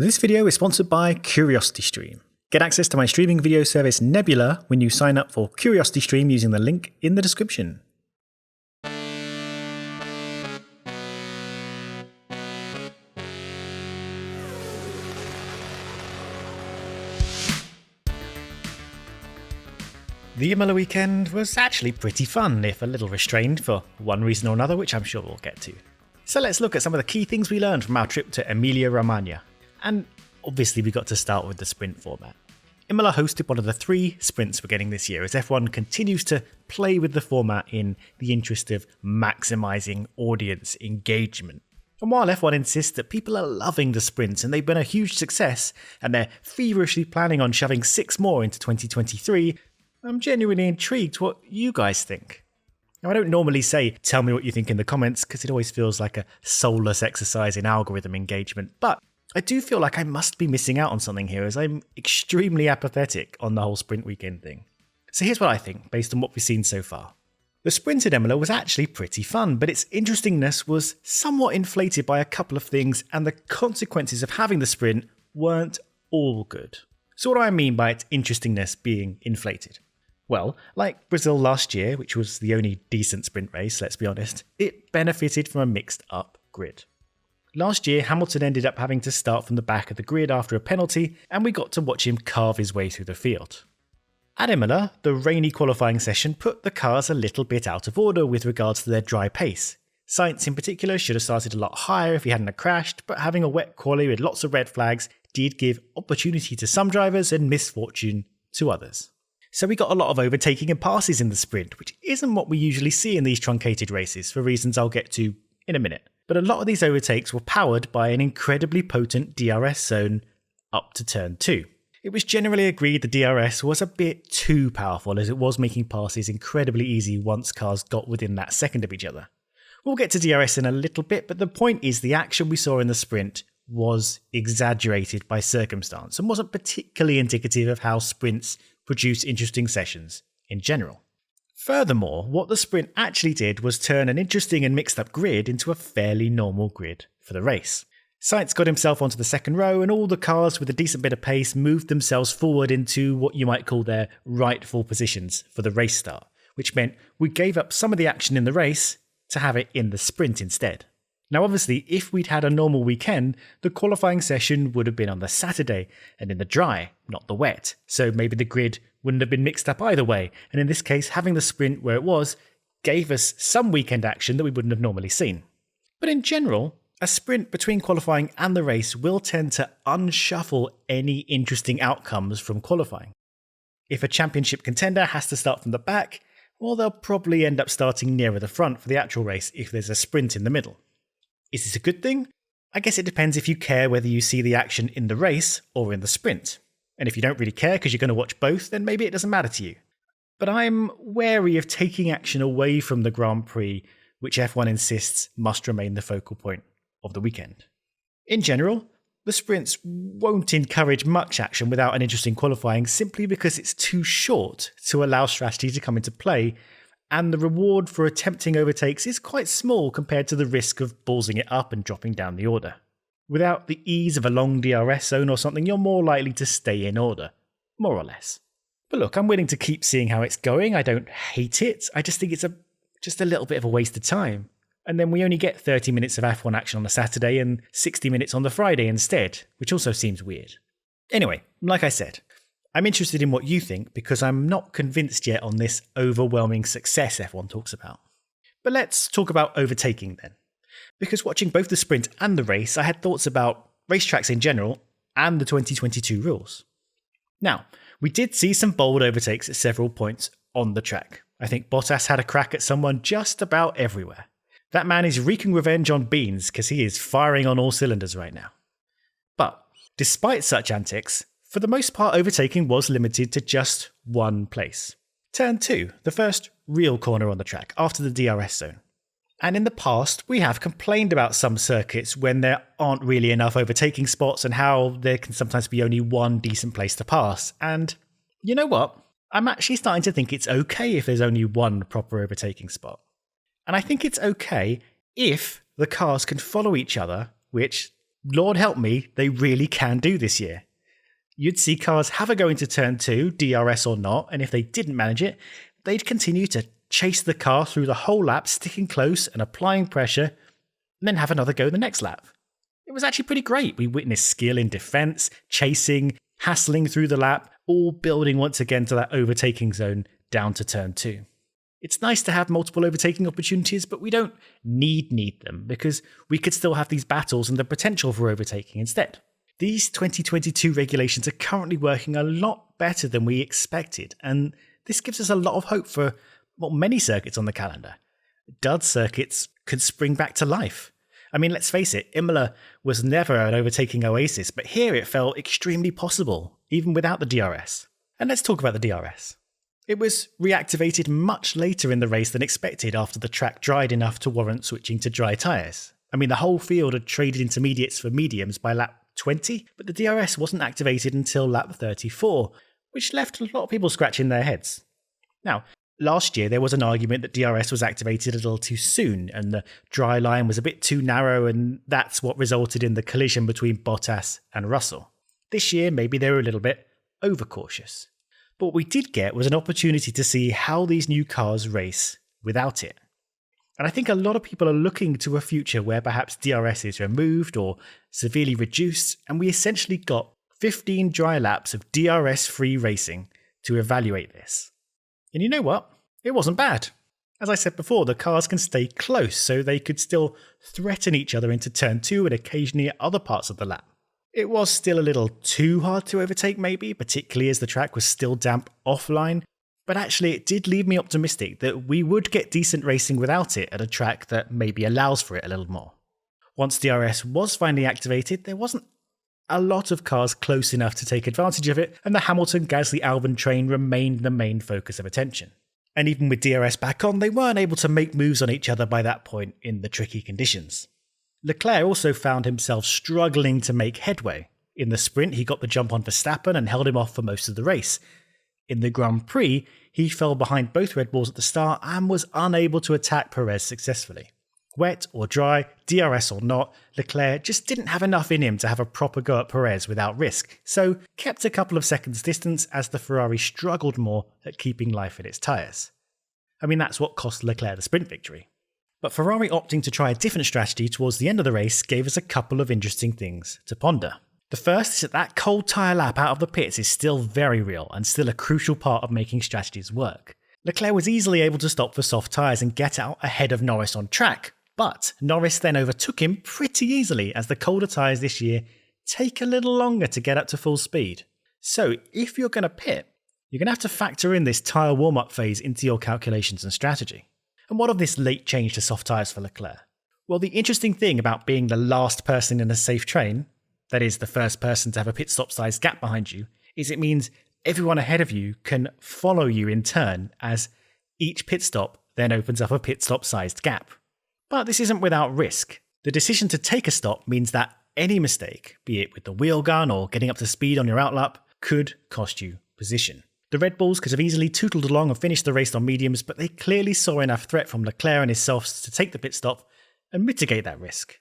This video is sponsored by CuriosityStream. Get access to my streaming video service Nebula when you sign up for CuriosityStream using the link in the description. The Imola weekend was actually pretty fun, if a little restrained for one reason or another, which I'm sure we'll get to. So let's look at some of the key things we learned from our trip to Emilia-Romagna. And obviously we got to start with the sprint format. Imola hosted one of the 3 sprints we're getting this year as F1 continues to play with the format in the interest of maximising audience engagement. And while F1 insists that people are loving the sprints and they've been a huge success and they're feverishly planning on shoving 6 more into 2023, I'm genuinely intrigued what you guys think. Now, I don't normally say tell me what you think in the comments because it always feels like a soulless exercise in algorithm engagement, but I do feel like I must be missing out on something here as I'm extremely apathetic on the whole sprint weekend thing. So here's what I think based on what we've seen so far. The sprint at Imola was actually pretty fun, but its interestingness was somewhat inflated by a couple of things and the consequences of having the sprint weren't all good. So what do I mean by its interestingness being inflated? Well, like Brazil last year, which was the only decent sprint race, let's be honest, it benefited from a mixed up grid. Last year, Hamilton ended up having to start from the back of the grid after a penalty, and we got to watch him carve his way through the field. At Imola, the rainy qualifying session put the cars a little bit out of order with regards to their dry pace. Sainz in particular should have started a lot higher if he hadn't crashed, but having a wet quali with lots of red flags did give opportunity to some drivers and misfortune to others. So we got a lot of overtaking and passes in the sprint, which isn't what we usually see in these truncated races for reasons I'll get to in a minute. But a lot of these overtakes were powered by an incredibly potent DRS zone up to turn 2. It was generally agreed the DRS was a bit too powerful as it was making passes incredibly easy once cars got within that second of each other. We'll get to DRS in a little bit, but the point is the action we saw in the sprint was exaggerated by circumstance and wasn't particularly indicative of how sprints produce interesting sessions in general. Furthermore, what the sprint actually did was turn an interesting and mixed up grid into a fairly normal grid for the race. Sainz got himself onto the second row and all the cars with a decent bit of pace moved themselves forward into what you might call their rightful positions for the race start, which meant we gave up some of the action in the race to have it in the sprint instead. Now obviously, if we'd had a normal weekend, the qualifying session would have been on the Saturday and in the dry, not the wet, so maybe the grid wouldn't have been mixed up either way, and in this case having the sprint where it was gave us some weekend action that we wouldn't have normally seen. But in general, a sprint between qualifying and the race will tend to unshuffle any interesting outcomes from qualifying. If a championship contender has to start from the back, well, they'll probably end up starting nearer the front for the actual race if there's a sprint in the middle. Is this a good thing? I guess it depends if you care whether you see the action in the race or in the sprint. And if you don't really care because you're going to watch both, then maybe it doesn't matter to you. But I'm wary of taking action away from the Grand Prix, which F1 insists must remain the focal point of the weekend. In general, the sprints won't encourage much action without an interesting qualifying simply because it's too short to allow strategy to come into play, and the reward for attempting overtakes is quite small compared to the risk of ballsing it up and dropping down the order. Without the ease of a long DRS zone or something, you're more likely to stay in order, more or less. But look, I'm willing to keep seeing how it's going. I don't hate it. I just think it's just a little bit of a waste of time. And then we only get 30 minutes of F1 action on the Saturday and 60 minutes on the Friday instead, which also seems weird. Anyway, like I said, I'm interested in what you think because I'm not convinced yet on this overwhelming success F1 talks about. But let's talk about overtaking then. Because watching both the sprint and the race, I had thoughts about racetracks in general and the 2022 rules. Now, we did see some bold overtakes at several points on the track. I think Bottas had a crack at someone just about everywhere. That man is wreaking revenge on Beans because he is firing on all cylinders right now. But despite such antics, for the most part overtaking was limited to just one place. Turn 2, the first real corner on the track after the DRS zone. And in the past, we have complained about some circuits when there aren't really enough overtaking spots and how there can sometimes be only one decent place to pass. And you know what? I'm actually starting to think it's okay if there's only one proper overtaking spot. And I think it's okay if the cars can follow each other, which Lord help me, they really can do this year. You'd see cars have a go into turn 2, DRS or not, and if they didn't manage it, they'd continue to chase the car through the whole lap, sticking close and applying pressure, and then have another go the next lap. It was actually pretty great. We witnessed skill in defence, chasing, hassling through the lap, all building once again to that overtaking zone down to turn 2. It's nice to have multiple overtaking opportunities, but we don't need them, because we could still have these battles and the potential for overtaking instead. These 2022 regulations are currently working a lot better than we expected, and this gives us a lot of hope for many circuits on the calendar. Dud circuits could spring back to life. I mean, let's face it, Imola was never an overtaking oasis, but here it felt extremely possible, even without the DRS. And let's talk about the DRS. It was reactivated much later in the race than expected after the track dried enough to warrant switching to dry tyres. I mean, the whole field had traded intermediates for mediums by lap 20, but the DRS wasn't activated until lap 34, which left a lot of people scratching their heads. Now, last year there was an argument that DRS was activated a little too soon and the dry line was a bit too narrow, and that's what resulted in the collision between Bottas and Russell. This year maybe they were a little bit overcautious. But what we did get was an opportunity to see how these new cars race without it. And I think a lot of people are looking to a future where perhaps DRS is removed or severely reduced, and we essentially got 15 dry laps of DRS-free racing to evaluate this. And you know what? It wasn't bad. As I said before, the cars can stay close, so they could still threaten each other into turn 2 and occasionally at other parts of the lap. It was still a little too hard to overtake maybe, particularly as the track was still damp offline, but actually it did leave me optimistic that we would get decent racing without it at a track that maybe allows for it a little more. Once DRS was finally activated, there wasn't a lot of cars close enough to take advantage of it, and the Hamilton-Gasly-Albon train remained the main focus of attention. And even with DRS back on, they weren't able to make moves on each other by that point in the tricky conditions. Leclerc also found himself struggling to make headway. In the sprint, he got the jump on Verstappen and held him off for most of the race. In the Grand Prix, he fell behind both Red Bulls at the start and was unable to attack Perez successfully. Wet or dry, DRS or not, Leclerc just didn't have enough in him to have a proper go at Perez without risk, so kept a couple of seconds distance as the Ferrari struggled more at keeping life in its tyres. I mean, that's what cost Leclerc the sprint victory. But Ferrari opting to try a different strategy towards the end of the race gave us a couple of interesting things to ponder. The first is that cold tyre lap out of the pits is still very real and still a crucial part of making strategies work. Leclerc was easily able to stop for soft tyres and get out ahead of Norris on track, but Norris then overtook him pretty easily as the colder tyres this year take a little longer to get up to full speed. So if you're going to pit, you're going to have to factor in this tyre warm-up phase into your calculations and strategy. And what of this late change to soft tyres for Leclerc? Well, the interesting thing about being the last person in a safe train, that is the first person to have a pit stop sized gap behind you, is it means everyone ahead of you can follow you in turn as each pit stop then opens up a pit stop sized gap. But this isn't without risk. The decision to take a stop means that any mistake, be it with the wheel gun or getting up to speed on your outlap, could cost you position. The Red Bulls could have easily tootled along and finished the race on mediums, but they clearly saw enough threat from Leclerc and his softs to take the pit stop and mitigate that risk.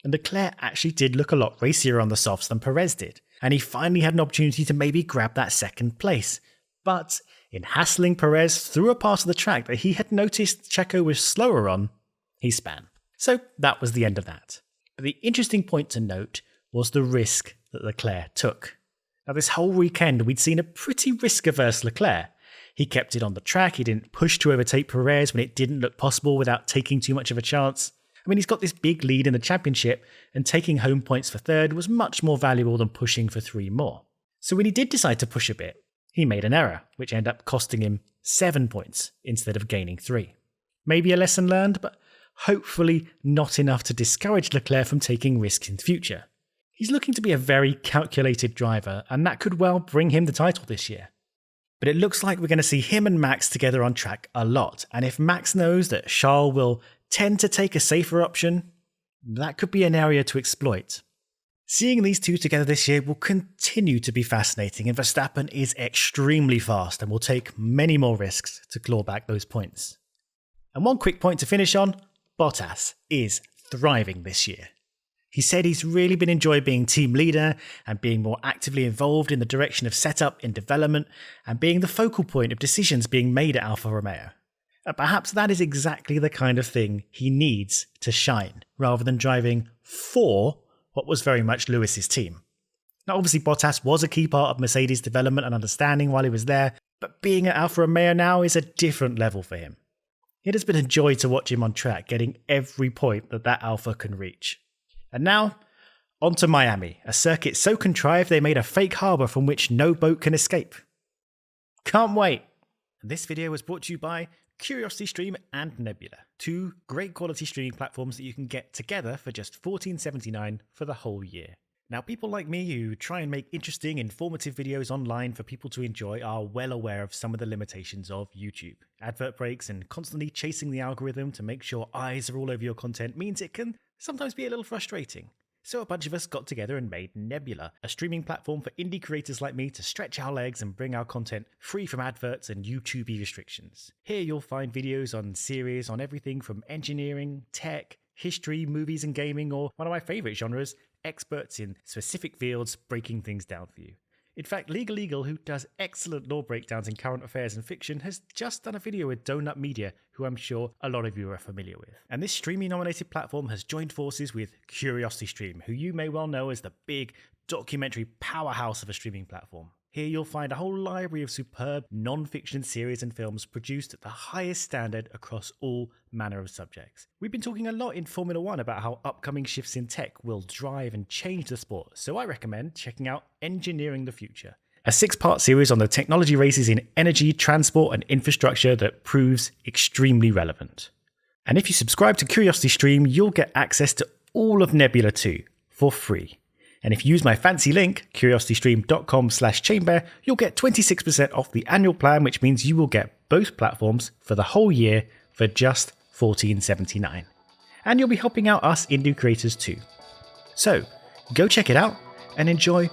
And Leclerc actually did look a lot racier on the softs than Perez did, and he finally had an opportunity to maybe grab that second place. But in hassling Perez through a part of the track that he had noticed Checo was slower on, he span. So that was the end of that. But the interesting point to note was the risk that Leclerc took. Now, this whole weekend, we'd seen a pretty risk-averse Leclerc. He kept it on the track, he didn't push to overtake Perez when it didn't look possible without taking too much of a chance. I mean, he's got this big lead in the championship, and taking home points for third was much more valuable than pushing for 3 more. So when he did decide to push a bit, he made an error, which ended up costing him 7 points instead of gaining 3. Maybe a lesson learned, but hopefully not enough to discourage Leclerc from taking risks in future. He's looking to be a very calculated driver, and that could well bring him the title this year. But it looks like we're going to see him and Max together on track a lot, and if Max knows that Charles will tend to take a safer option, that could be an area to exploit. Seeing these two together this year will continue to be fascinating, and Verstappen is extremely fast and will take many more risks to claw back those points. And one quick point to finish on, Bottas is thriving this year. He said he's really been enjoying being team leader and being more actively involved in the direction of setup in development and being the focal point of decisions being made at Alfa Romeo. And perhaps that is exactly the kind of thing he needs to shine, rather than driving for what was very much Lewis's team. Now obviously Bottas was a key part of Mercedes' development and understanding while he was there, but being at Alfa Romeo now is a different level for him. It has been a joy to watch him on track, getting every point that Alfa can reach. And now, on to Miami, a circuit so contrived they made a fake harbour from which no boat can escape. Can't wait! This video was brought to you by CuriosityStream and Nebula, two great quality streaming platforms that you can get together for just $14.79 for the whole year. Now, people like me who try and make interesting, informative videos online for people to enjoy are well aware of some of the limitations of YouTube. Advert breaks and constantly chasing the algorithm to make sure eyes are all over your content means it can sometimes be a little frustrating. So a bunch of us got together and made Nebula, a streaming platform for indie creators like me to stretch our legs and bring our content free from adverts and YouTube restrictions. Here you'll find videos on series on everything from engineering, tech, history, movies and gaming, or one of my favourite genres, experts in specific fields breaking things down for you. In fact, Legal Eagle, who does excellent law breakdowns in current affairs and fiction, has just done a video with Donut Media, who I'm sure a lot of you are familiar with. And this streaming-nominated platform has joined forces with CuriosityStream, who you may well know as the big documentary powerhouse of a streaming platform. Here you'll find a whole library of superb non-fiction series and films produced at the highest standard across all manner of subjects. We've been talking a lot in Formula 1 about how upcoming shifts in tech will drive and change the sport, so I recommend checking out Engineering the Future, a 6-part series on the technology races in energy, transport and infrastructure that proves extremely relevant. And if you subscribe to CuriosityStream, you'll get access to all of Nebula 2 for free. And if you use my fancy link, curiositystream.com/chamber, you'll get 26% off the annual plan, which means you will get both platforms for the whole year for just $14.79. And you'll be helping out us indie creators too. So, go check it out and enjoy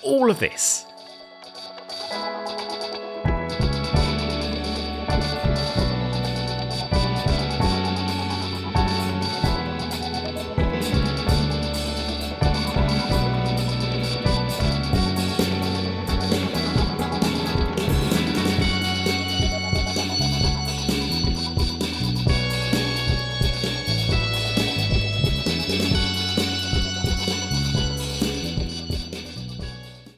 all of this.